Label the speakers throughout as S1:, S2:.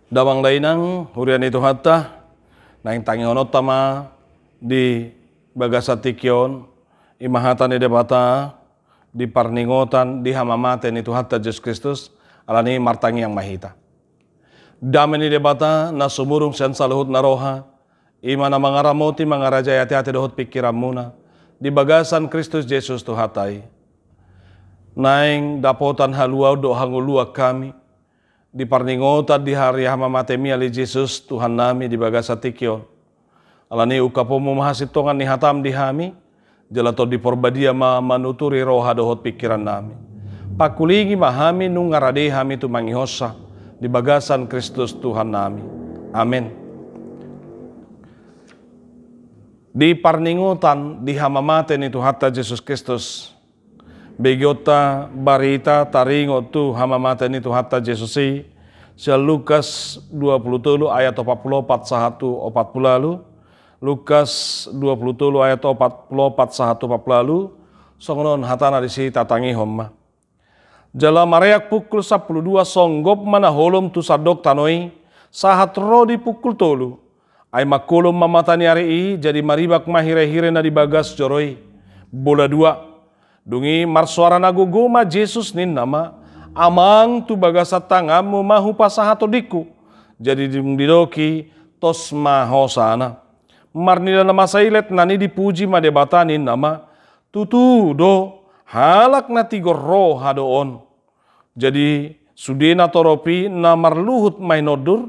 S1: Damang dainang hurian itu hatta naing tangi honot tama di bagasa tikyon imahatan di debata di parningotan di hamamaten itu hatta Yesus Kristus alani martangi yang mahita. Damen di debata na sumurung sen saluhut naroha ima na mangaramoti mangaraja hati dohot pikiran muna di bagasan Kristus Yesus tu hatai. Naing dapotan haluau do hangulua kami di parningotan di hari hamamatemi ali Yesus Tuhan nami di bagasa tikyon. Alani ukapomu mahasitongan ni hatam di hami jalato di porbadia manuturi roha dohot pikiran nami. Pakulingi mahami nung ngarade hami tu mangihosa di bagasan Kristus Tuhan nami. Amin. Di parningotan di hamamaten itu hatta Yesus Kristus. Begiota barita taringo tu hamamaten itu hatta Yesusi sia Lukas 23 ayat 44 sahatu 40 lalu Lukas 23 ayat 44 sahatu 40 lalu songonon hatana disi tatangi homma jala mareak pukul 12 songgop mana holom tu sadok tanoi sahat ro di pukul tolu ay makolom mamatani ari jadi maribak mahire-hire na di bagas joroi bola dua dungi marsuara naguguma Yesus nin nama amang tu bagasa tangamu mahu pasahato diku jadi didoki tos mahosana marnila nama sailet nani dipuji madebata nin nama tutu do halak na tigor roh hadoon jadi sudena toropi na marluhut mainodur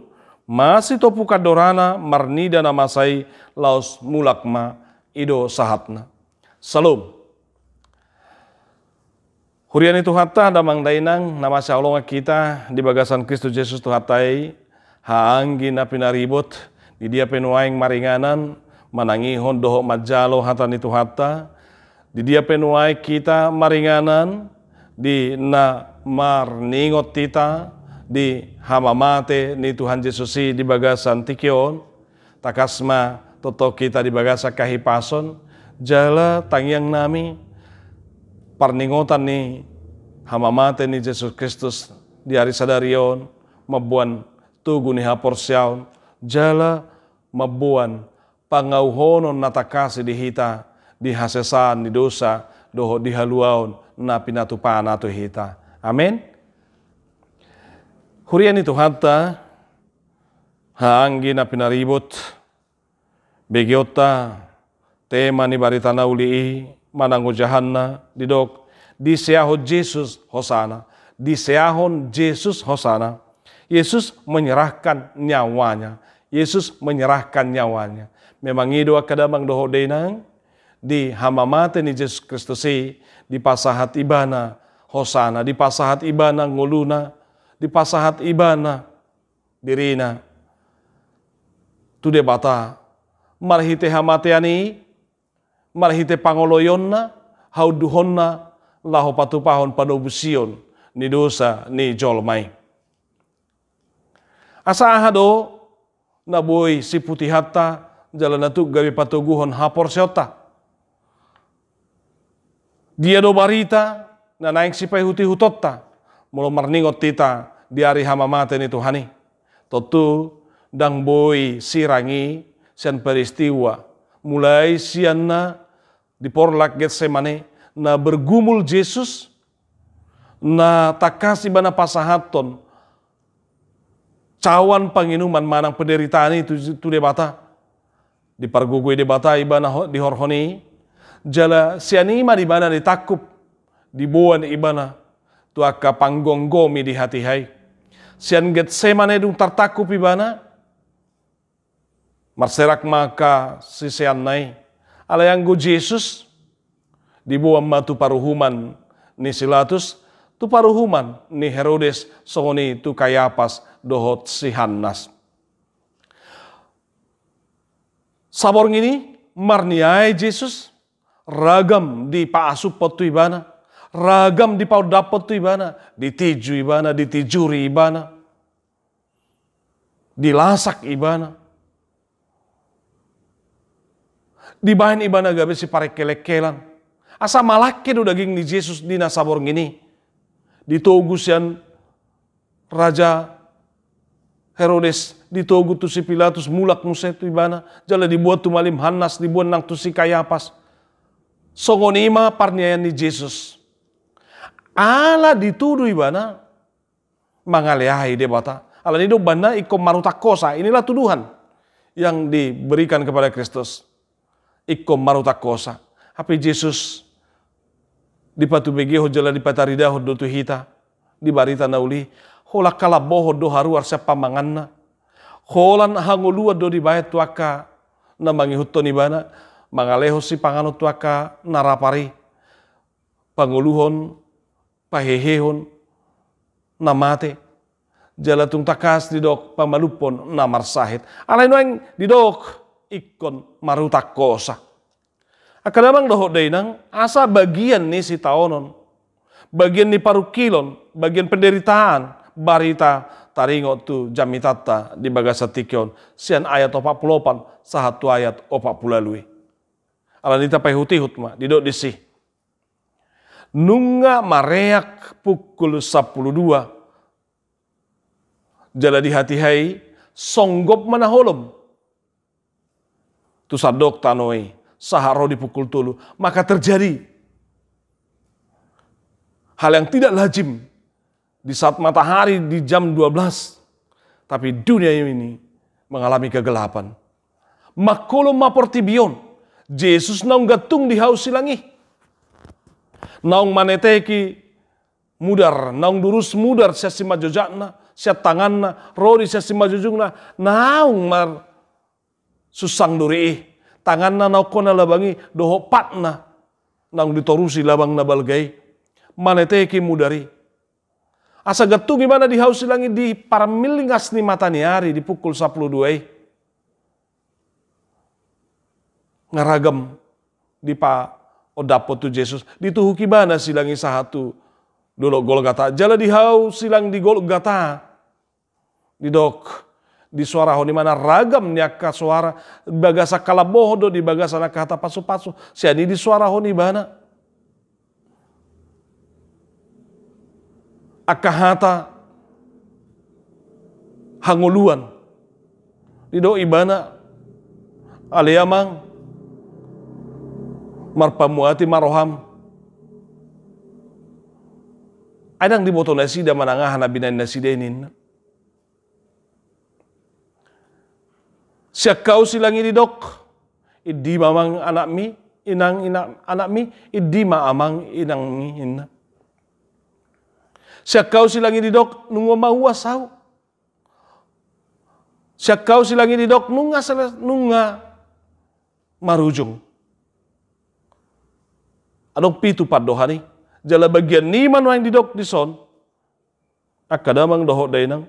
S1: masih topu kadorana marnida nama sai laos mulakma ido sahatna salom. Hurian itu hatta damang dainang nama Allah kita di bagasan Kristus Yesus tu hatai haanggi na pinaribot di dia penuaing maringanan manangihon doho majalo hatan itu hatta di dia penuai kita maringanan di na marningot kita di hamamate ni Tuhan Yesus di bagasan tikyon takasma toto kita di bagasa kahipason jala tangyang nami parningotan ni hamamate ni Yesus Kristus di hari sadarion mabuan tugu ni haporsyaon jala mabuan pangauhonon natakasi di hita di hasesan di dosa doho di haluaon na pinatupan nato hita. Amin. Hurian itu hatta haanggi na pinaribot begiota tema ni baritana ulii manango jahanna didok diseahon Yesus hosana diseahon Yesus hosana Yesus menyerahkan nyawanya memang ido akadamang doho denang di hamamate ni Yesus Kristus di pasahat ibana hosana di pasahat ibana ngoluna di pasahat ibana dirina tu debata marhite hamateani marhite pangoloyonna hauduhonna laho patupahon padobusion ni dosa ni jolmai asa ahado na boy si putih hatta jalan natu gawi patuguhon hapor seota dia do barita na naing sipai huti hutotta mulo marningot tita di hari hamamate ni Tuhani totu dang boy sirangi sian peristiwa mulai sianna di porlak Getsemane na bergumul Yesus na takasi bana pasahaton cawan panginuman manang penderitaan itu debata di pargugui debata ibana di horhoni jala sianima di bana ditakup di buan ibana tu akka panggonggomi di hati hai sian Getsemane dung tartakup ibana marserak maka sisian nai alayang go Yesus dibuang matu paruhuman ni Silatus tu paruhuman ni Herodes songoni tu Kayapas dohot si Hannas sabor ngini marniai Yesus ragam di paasup potu ibana ragam di pau dapot tu ibana ditiju ibana ditijuri ibana dilasak ibana di bahan ibana gabe si pare kelek-kelan asa malake do daging ni Yesus di nasabor ngini ditogusian Raja Herodes ditogu tu si Pilatus mulak muset tu ibana. Jala dibuat tu malim Hanas dibuat nang tu si Kayapas. Songonima parniayan ni Jesus. Ala dituduh ibana mangaleahi debata. Ala nido bana ikom marutakosa. Inilah tuduhan yang diberikan kepada Kristus. Ikom marutakosa. Tapi Jesus dipatu begeho jala dipataridaho do tu hita. Di barita nauli. Hola kalaboho do haruar siapa manganna. Holan hangulua do dibayat tuaka na mangihuton ibana. Mangaleho si pangano tuaka narapari. Panguluhon, pahehehon, namate. Jalatung takas didok pamalupon namar sahit. Alay noeng didok ikon marutak kosa. Akadamang doho dainang asa bagian ni si taonon. Bagian ni parukilon, bagian penderitaan, barita taringo tu jamitata di bagasa tikyon. Sian ayat 48, sahatu ayat 40. Alanita pahutihut ma, didok disih. Nunga mareak pukul 12. Jala di hati hai, songgop manaholom. Tu sadok tanoi, saharo di pukul 3. Maka terjadi hal yang tidak lazim di saat matahari di jam 12. Tapi dunia ini mengalami kegelapan. Makolom maportibion. Yesus naung gatung di haus silangi. Naung maneteki mudar. Naung durus mudar siya si majojakna. Siya tanganna. Rodi siya si majojungna. Naung mar susang duri. Tanganna naukona labangi doho patna. Naung ditorusi labang na balgai. Maneteki mudari. Asa gatu gimana di haus silangi di paramilingas ni mataniari di pukul 12. Ngaragam di pa odapo tu Jesus. Dituhu kibana silangi sahatu dolo Golgata. Jala di haus silang di Golgata. Di dok. Di suara ho di mana ragam niaka suara. Bagasa kalaboho di bagasa nakata pasu-pasu. Siani di suara ho ni bana. Akahata hanguluan dido ibana aliamang marpamuati maroham adang di boto nasida manangahan nabinan nasidenin siak kau silangi didok idi mamang anak mi inang anak mi idi ma amang inang mi inna. Siak kau silangi didok nungo mahuwa sau. Siak kau silangi didok nunga marujung. Adong pitu padohani. Jala bagian ni manuang didok dison. Akadamang doho dainang.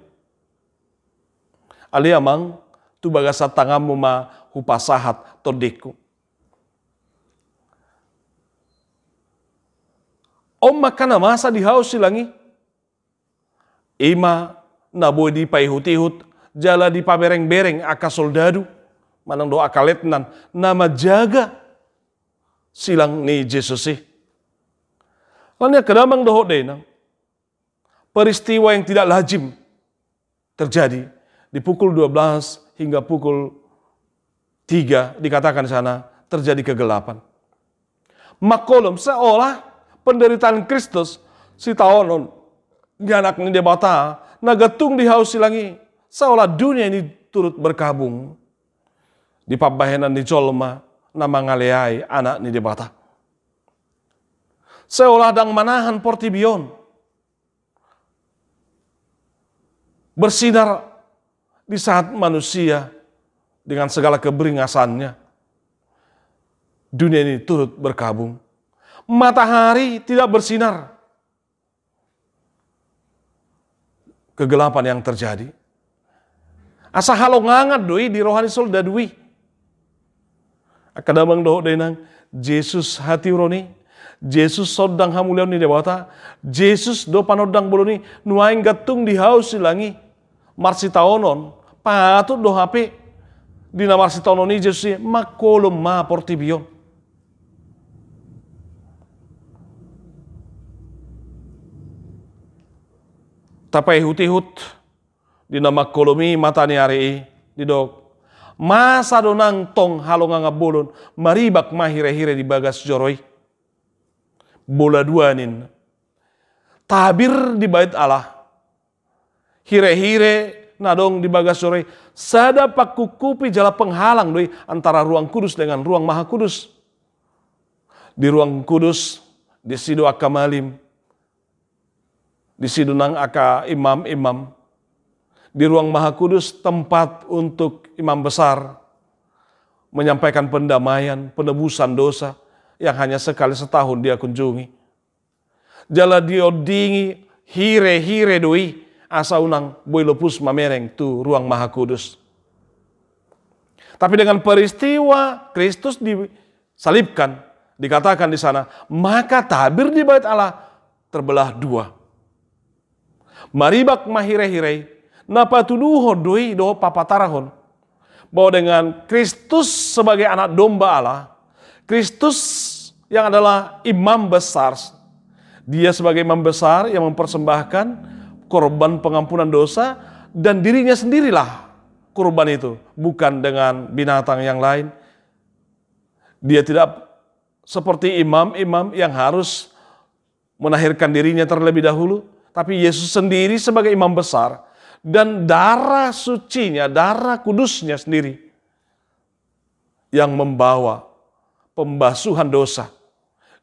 S1: Aliamang tu bagasa tangamu ma hupasahat todeku. Om makana masa di haus silangi. Ima nabo di paihut-ihut jala di pabereng-bereng aka soldadu manang do aka letnan nama jaga silang ni Jesus sih. Lanya kedamang doho denang peristiwa yang tidak lazim terjadi di pukul 12 hingga pukul 3 dikatakan di sana terjadi kegelapan. Makolom seolah penderitaan Kristus si taonon di anak ni debata, nagatung di haus silangi, seolah dunia ini turut berkabung. Di pabahenan di colma, nama ngaleai anak ni debata. Seolah dang manahan portibion. Bersinar di saat manusia dengan segala keberingasannya. Dunia ini turut berkabung. Matahari tidak bersinar. Kegelapan yang terjadi. Asa halongangat doi di rohani soldadui. Akadamang doho denang Jesus hati uroni. Jesus sodang hamulion ni dewata. Jesus do panodang boloni nuaing gatung di haus silangi. Marsi taonon patut do HP di na marsi taonon ni Jesus makolom ma portibion. Tapai hut-hut di nama kolomi matani ari di dok. Masa donang tong halonga ngabulun maribak mahire-hire di bagas joroi. Bola dua nin. Tabir di bait Allah. Hire-hire nadong di bagas joroi. Sada pakukupi jala penghalang doi antara ruang kudus dengan ruang maha kudus. Di ruang kudus, di sido akamalim. Di sido nang aka imam-imam. Di ruang maha kudus tempat untuk imam besar menyampaikan pendamaian, penebusan dosa yang hanya sekali setahun dia kunjungi. Jala diodingi hire-hire doi asa unang boy lepus mamereng tu ruang maha kudus. Tapi dengan peristiwa Kristus disalibkan, dikatakan di sana, maka tabir di bait Allah terbelah dua. Maribak mahire-hire napa tuduho doi do papatarahon bahwa dengan Kristus sebagai anak domba Allah, Kristus yang adalah imam besar, dia sebagai imam besar yang mempersembahkan korban pengampunan dosa dan dirinya sendirilah korban itu, bukan dengan binatang yang lain. Dia tidak seperti imam-imam yang harus menahirkan dirinya terlebih dahulu, tapi Yesus sendiri sebagai imam besar dan darah sucinya, darah kudusnya sendiri yang membawa pembasuhan dosa.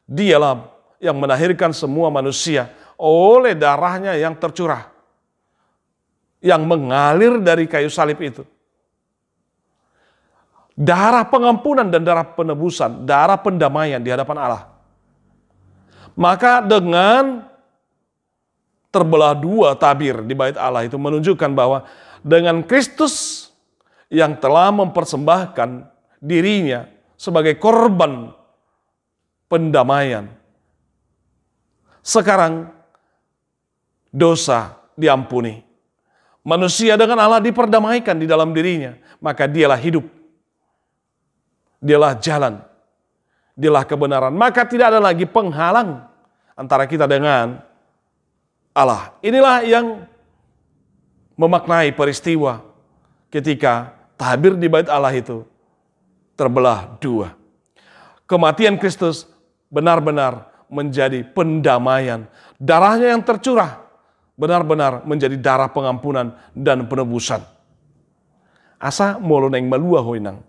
S1: Dialah yang menahirkan semua manusia oleh darahnya yang tercurah, yang mengalir dari kayu salib itu. Darah pengampunan dan darah penebusan, darah pendamaian di hadapan Allah. Maka dengan terbelah dua tabir di bait Allah itu menunjukkan bahwa dengan Kristus yang telah mempersembahkan dirinya sebagai korban pendamaian, sekarang dosa diampuni. Manusia dengan Allah diperdamaikan di dalam dirinya, maka dialah hidup. Dialah jalan. Dialah kebenaran. Maka tidak ada lagi penghalang antara kita dengan Allah. Inilah yang memaknai peristiwa ketika tabir di bait Allah itu terbelah dua. Kematian Kristus benar-benar menjadi pendamaian. Darahnya yang tercurah benar-benar menjadi darah pengampunan dan penebusan. Asa molo neng malua hoinang.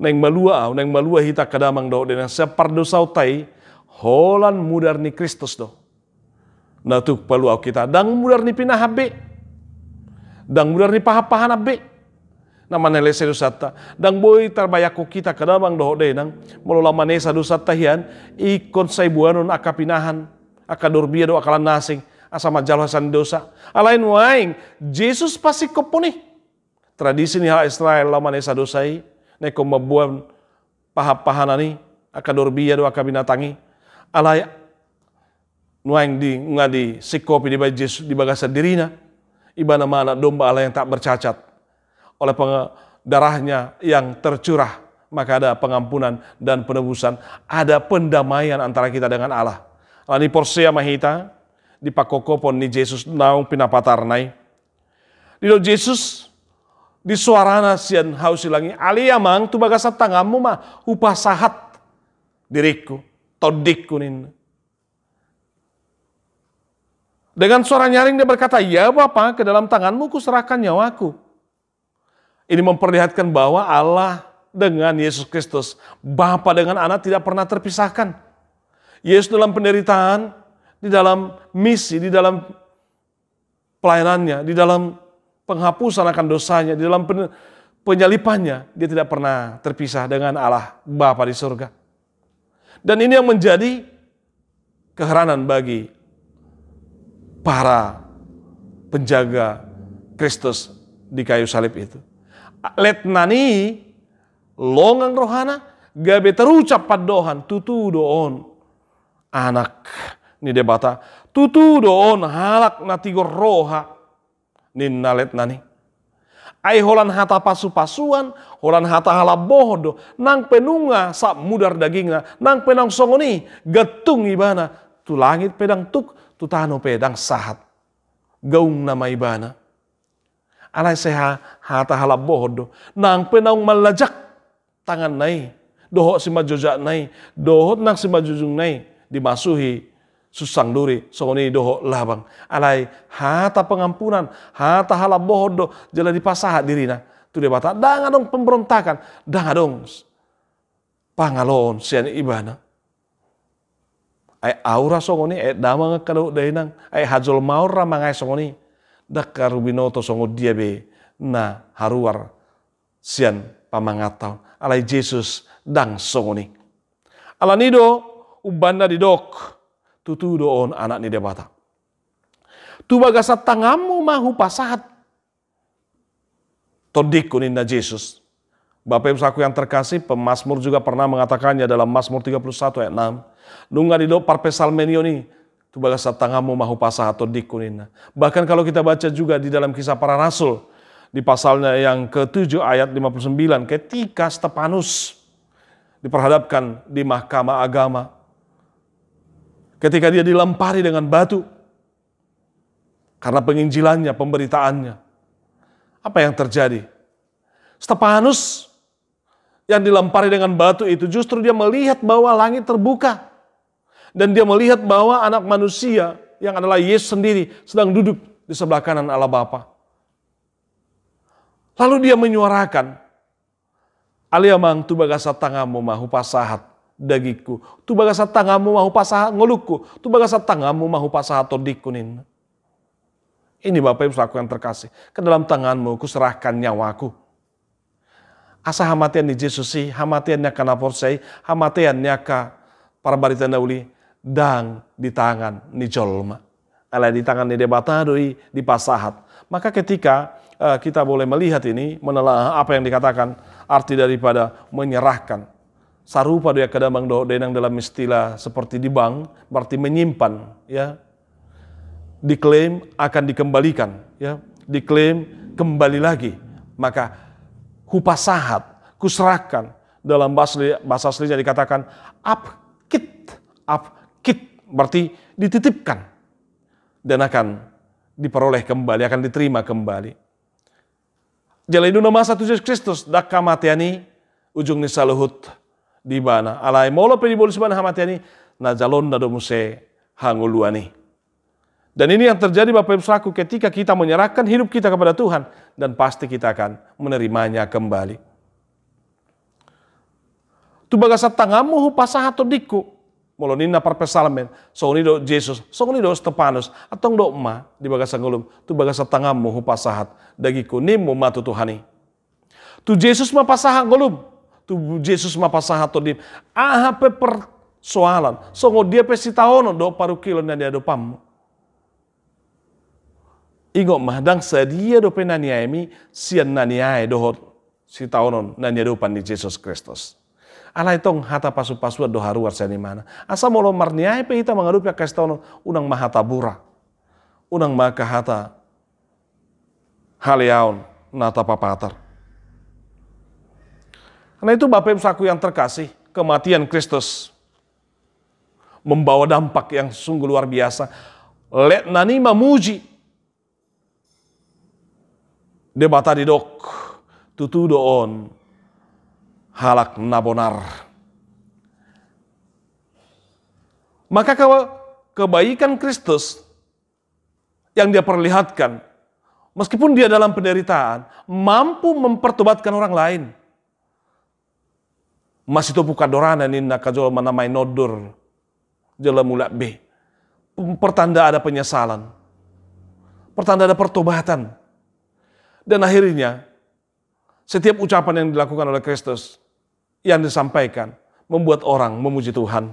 S1: Neng malua hita kadamang do dengan separdosau tai holan mudar ni Kristus do. Nah tu perlu kita dang mudar ni pinah habe. Dang mudar ni paha-paha nabe. Nama nele sedusata. Dang boy terbayako kita kadamang do denang molo manesa dosata hian ikon saibuanon akapinahan akadorbia do akalan nasing asa majalasan dosa. Alain waing Jesus pasti koponi. Tradisi ni hal Israel lamanesa dosai neko mabuan paha-pahanani akadorbia do akabinatangi. Alay nuaing di ngadi sikopi di bait Yesus di bagasa dirina iba nama anak domba Allah yang tak bercacat oleh darahnya yang tercurah maka ada pengampunan dan penebusan, ada pendamaian antara kita dengan Allah. Lani porsea mahita di pakokopon ni Yesus naung pinapatarnai di do Yesus di suarana sian hausilangi aliamang tu bagasa tangamu mah upah sahat diriku todikku nin. Dengan suara nyaring dia berkata, ya Bapa, ke dalam tanganmu kuserahkan nyawaku. Ini memperlihatkan bahwa Allah dengan Yesus Kristus, Bapa dengan Anak tidak pernah terpisahkan. Yesus dalam penderitaan, di dalam misi, di dalam pelayanannya, di dalam penghapusan akan dosanya, di dalam penyalipannya, dia tidak pernah terpisah dengan Allah Bapa di surga. Dan ini yang menjadi keheranan bagi para penjaga Kristus di kayu salib itu. Letnani longang rohana gabe terucap padohan tutu doon anak ni debata tutu doon halak natigor roha nin naletnani. Ai holan hata pasu-pasuan, holan hata halabodo, nang penunga sa mudar dagingna, nang penang songoni getung ibana, tu langit pedang tuk, tu tano pedang sahat. Gaung nama ibana. Alay seha hata halap bohodo. Nang penaung malajak tangan nai. Dohot si majojak nai. Dohot nang si majujung nai. Dimasuhi susang duri. Songoni dohot labang. Alay hata pengampunan. Hata halap bohodo. Jala dipasahat dirina. Tu dia bata. Dang adong pemberontakan. Dang adong pangaloon sian ibana. Ay aura songoni. Ay damang kadau dainang. Ay hajol maura mangai songoni. Dakar rubinoto songo dia be na haruar sian pamangatau alai Jesus dang songoni alanido ubanda di dok tutu doon anak ni debata tu bagasat tangamu mahu pasahat todik kunin na Jesus. Bapak Ibu saku yang terkasih, pemazmur juga pernah mengatakannya dalam Mazmur 31 ayat 6. Nunga di dok parpesal menioni tu bagasat tangamu mahu pasahat todik kunina. Bahkan kalau kita baca juga di dalam Kisah Para Rasul di pasalnya yang ke-7 ayat 59 ketika Stefanus diperhadapkan di mahkamah agama. Ketika dia dilempari dengan batu karena penginjilannya, pemberitaannya. Apa yang terjadi? Stefanus yang dilempari dengan batu itu justru dia melihat bahwa langit terbuka. Dan dia melihat bahwa anak manusia yang adalah Yesus sendiri sedang duduk di sebelah kanan Allah Bapa. Lalu dia menyuarakan, Aliamang tu bagasat tangamu mahu pasahat dagiku. Tu bagasat tangamu mahu pasahat ngolukku. Tu bagasat tangamu mahu pasahat todikunin. Ini Bapak Ibu saku yang terkasih. Ke dalam tanganmu kuserahkan nyawaku. Asa hamatian ni Jesus si, hamatiannya ka naporsai, hamatiannya ka para barita nauli. Dan di tangan ni jolma. Alai di tangan ni debata doi di pasahat. Maka ketika kita boleh melihat ini, menelaah apa yang dikatakan, arti daripada menyerahkan. Sarupa dia kadang do denang dalam istilah seperti di bank, berarti menyimpan, ya. Diklaim akan dikembalikan, ya. Diklaim kembali lagi. Maka hupasahat, kuserahkan dalam bahasa aslinya dikatakan apkit, berarti dititipkan dan akan diperoleh kembali, akan diterima kembali. Jala itu nama satu Yesus Kristus dak kamatiani ujung ni saluhut di bana alai molo pe dibolus bana hamatiani na jalon na domuse hanguluani. Dan ini yang terjadi Bapak Ibu saku ketika kita menyerahkan hidup kita kepada Tuhan dan pasti kita akan menerimanya kembali. Tu bagasat tangamu hupasahat todiku. Molonina parpesalmen, songoni do Jesus, songoni do Stefanus, atong do ma di bagasang ngulum, tu bagasat tangamu hupasahat dagiku nimu matu Tuhani. Tu Jesus ma pasahat ngulum, tu Jesus ma pasahat todim. Pe persoalan, songo dia pe sitaono do paru kilo na dia do pam. Ingo mah dang sedia do pe naniaemi sian naniae dohot sitaonon nania do pan di Jesus Kristus. Alai tong hata pasu-pasu do haruar sani mana. Asa molo marniai pe hita mangarupi kastono unang mahata bura. Unang maka hata haliaun nata papatar. Karena itu Bapak Ibu saku yang terkasih, kematian Kristus membawa dampak yang sungguh luar biasa. Let nani mamuji. Debata di dok tutu doon halak nabonar. Maka kebaikan Kristus yang dia perlihatkan, meskipun dia dalam penderitaan, mampu mempertobatkan orang lain. Masih tu buka dorana ninna kajol manamai nodur jala mulak B. Pertanda ada penyesalan. Pertanda ada pertobatan. Dan akhirnya setiap ucapan yang dilakukan oleh Kristus yang disampaikan membuat orang memuji Tuhan.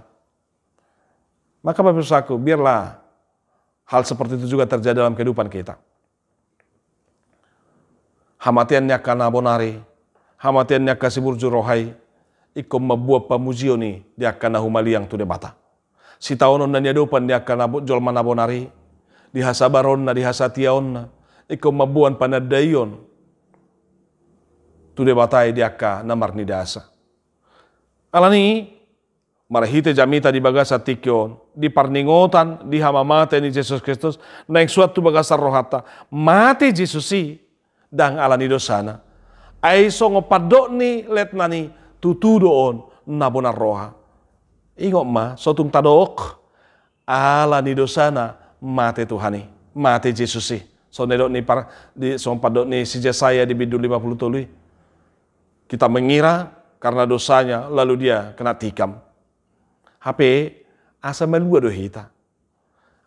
S1: Maka Bapak Ibu saku, biarlah hal seperti itu juga terjadi dalam kehidupan kita. Hamatiannya kana bonari, hamatiannya kasih burju rohai, ikom mabuat pamujioni dia kana humaliang tu debata. Si taonon na niadopan dia kana jol manabonari, dihasabaron na dihasation na, ikom mabuan panadayon, tu debatai dia ka namar ni dasa. Alani marahite jamita di bagasa tikyon, di parningotan, di hamamate ni Jesus Kristus, naik suatu bagasa rohata, mati Jesusi, dang alani dosana. Ay songo padok ni let nani tutudoon na bonar roha. Ingo ma sotung tadok alani dosana mate Tuhani, mate Yesusi. So nedok ni di song padok ni si Jesaya di bidul 50 tului. Kita mengira karena dosanya lalu dia kena tikam. HP asa malua do hita.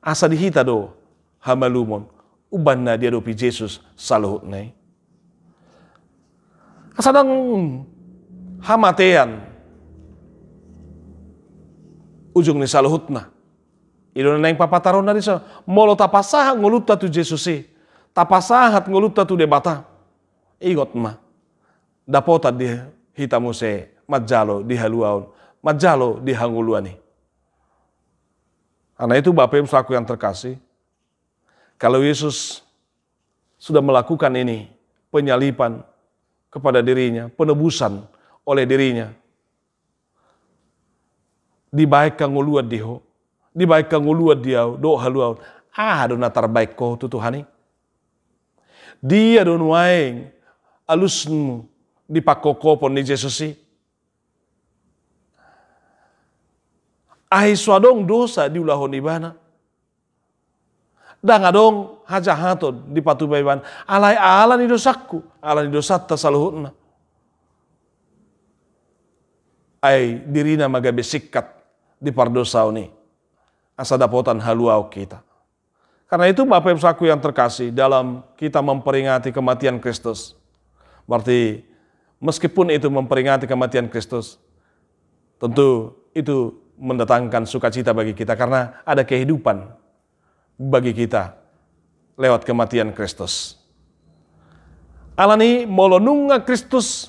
S1: Asa dihita do hamalumon. Uban na dia do pi Jesus saluhut nai. Asa dang hamatean. Ujung ni saluhut na. Ilo na yung papataron na rin sa molo tapasahat nguluta tu Jesusi. Tapasahat nguluta tu debata. Igot ma. Dapota di hitamu se majalo di haluaon. Majalo di hanguluan ni. Karena itu Bapak Ibu saudaraku yang terkasih. Kalau Yesus sudah melakukan ini. Penyalipan kepada dirinya. Penebusan oleh dirinya. Dibaik kang nguluat diho. Dibaik kang nguluat dia do haluaon. Do na terbaik ko tu Tuhani. Dia don waeng alusmu di pakokopon ni Jesusi. Ahi swadong dosa di ulahon ibana. Dan adong haja hatod di patubay ban. Alay ala ni dosaku, ala ni dosatta saluhutna. Ay dirina magabe sikat di pardosau ni. Asa dapotan haluau kita. Karena itu Bapak Ibu saudaraku yang terkasih dalam kita memperingati kematian Kristus. Berarti meskipun itu memperingati kematian Kristus, tentu itu mendatangkan sukacita bagi kita karena ada kehidupan bagi kita lewat kematian Kristus. Alani molonunga Kristus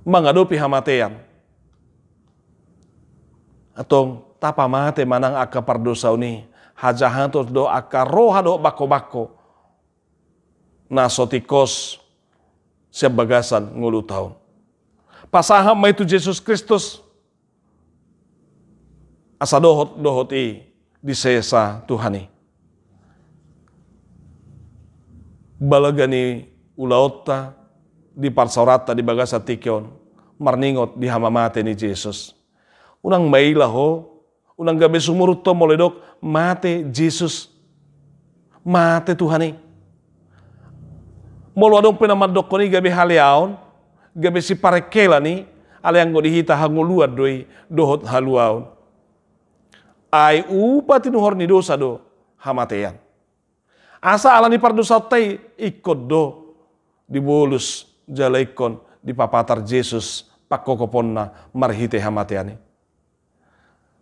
S1: menghadapi hamatean. Atau tapa mate manang aka pardosau ni hajahantos do aka roha do bako-bako nasotikos siap bagasan ngulu tahun. Pasaham itu Yesus Kristus asa dohot di sesa Tuhani. Balagani ulaota di parsaurata di bagasa tikion marningot di hamamate ni Yesus. Unang mailah ho, unang gabi sumurut to moledok mate Jesus, mate Tuhani. Molo adong penamadok ko ni gabi haliaon, gabi si parekela ni, alayang ko dihita hanguluad doi dohot haluaon. Ay upa tinuhor ni dosa do hamatean. Asa ala ni pardosa tay ikod do dibolus jalaikon di papatar Jesus pakokopon na marhite hamatean ni.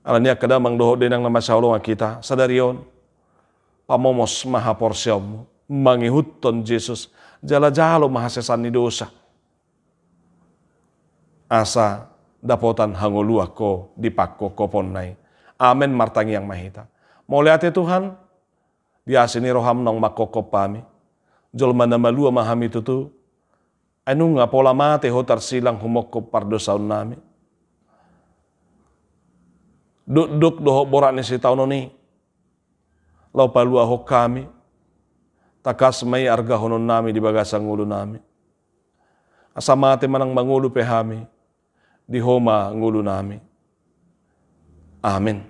S1: Ala niya kadamang dohot din ang namasyawlong kita sadarion pamomos mahaporsyom mangihuton Jesus jala-jalo mahasesan ni dosa. Asa dapotan hanguluak ko di pakokopon nai. Amen martangi yang mahita. Mauliate Tuhan, diasini roham nong makokop pami. Jolma na malua mahami tutu. Anu nga pola mate hotar silang humokop pardosaun nami. Duk doho borak ni si tauno ni. Lau palua ho kami. Takas may arga honon nami di bagasang ngulu nami. Asa mate manang mangulu pehami. Di homa ngulu nami. Amin.